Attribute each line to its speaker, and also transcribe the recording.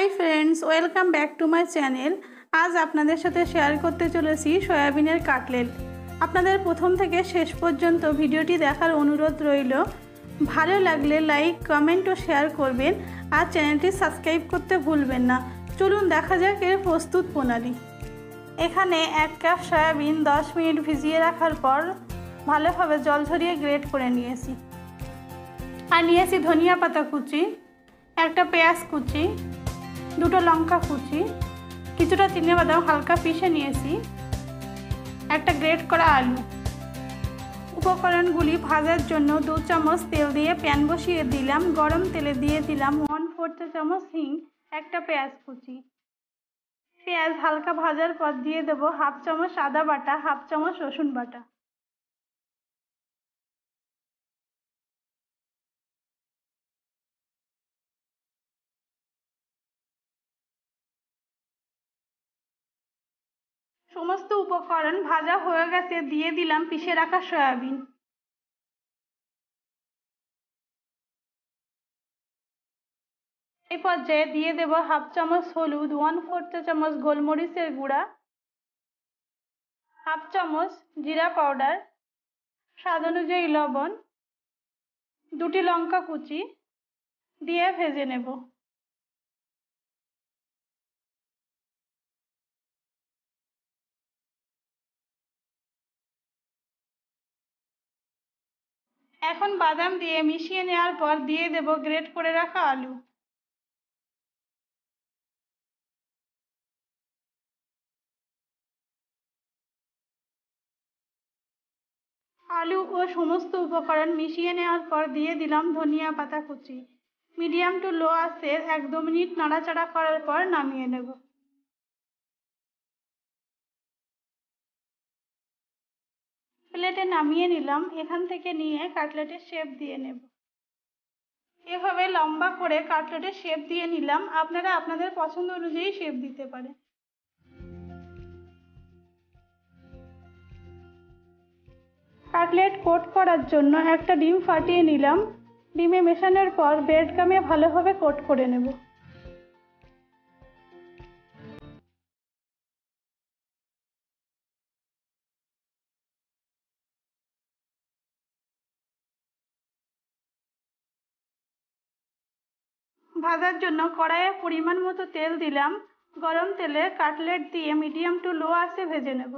Speaker 1: High friends welcome back to my channel. आज आपनादेर साथे शेयर करते चलेছি সয়াবিনের কাটলেট। আপনাদের প্রথম থেকে শেষ পর্যন্ত ভিডিওটি দেখার অনুরোধ রইল। ভালো লাগলে লাইক কমেন্ট ও শেয়ার করবেন আর চ্যানেলটি সাবস্ক্রাইব করতে ভুলবেন না। চলুন দেখা যাক এর প্রস্তুত প্রণালী। এখানে 1 কাপ সয়াবিন 10 মিনিট ভিজিয়ে রাখার পর ভালোভাবে জল ঝরিয়ে গ্রেট করে নিয়েছি। আর নিয়েছি ধনিয়া পাতা কুচি, একটা পেঁয়াজ কুচি, দুটো লঙ্কা কুচি, কিছুটা চিনেবাদাম হালকা পিষে নিয়েছি, একটা গ্রেট করা আলু। উপকরণগুলি ভাজার জন্য 2 চামচ তেল দিয়ে প্যান বসিয়ে দিলাম। গরম তেলে দিয়ে দিলাম 1/4 চা চামচ হিং, একটা পেঁয়াজ কুচি। পেঁয়াজ হালকা ভাজার পর দিয়ে দেব 1/2 চামচ আদা বাটা, 1/2 চামচ রসুন বাটা। সমস্ত উপকরণ ভাজা হয়ে গেছে, দিয়ে দিলাম পিষে রাখা সয়াবিন। এই পর্যায়ে দিয়ে দেব 1/2 চামচ হলুদ, 1/4 চা চামচ গোলমরিচের গুঁড়া, 1/2 চামচ জিরা পাউডার, স্বাদ অনুযায়ী লবণ, 2টি লঙ্কা কুচি দিয়ে ভেজে নেব। এখন বাদাম দিয়ে মিশিয়ে নেওয়ার পর দিয়ে দেব গ্রেট করে রাখা আলু। আলু ও সমস্ত উপকরণ মিশিয়ে নেওয়ার পর দিয়ে দিলাম ধনিয়া পাতা কুচি। মিডিয়াম টু লো আঁচে 1-2 মিনিট নাড়াচাড়া করার পর নামিয়ে নেব। প্লেটে নামিয়ে নিলাম। এখান থেকে নিয়ে কাটলেটের শেপ দিয়ে নেব। এভাবে লম্বা করে কাটলেটের শেপ দিয়ে নিলাম। আপনারা আপনাদের পছন্দ অনুযায়ী শেপ দিতে পারেন। কাটলেট কোট করার জন্য একটা ডিম ফাটিয়ে নিলাম। ডিমে মেশানোর পর ব্রেড গামে ভালোভাবে কোট করে নেব। ভাজার জন্য কড়াইয়ে পরিমাণ মতো তেল দিলাম। গরম তেলে কাটলেট দিয়ে মিডিয়াম টু লো আঁচে ভেজে নেব।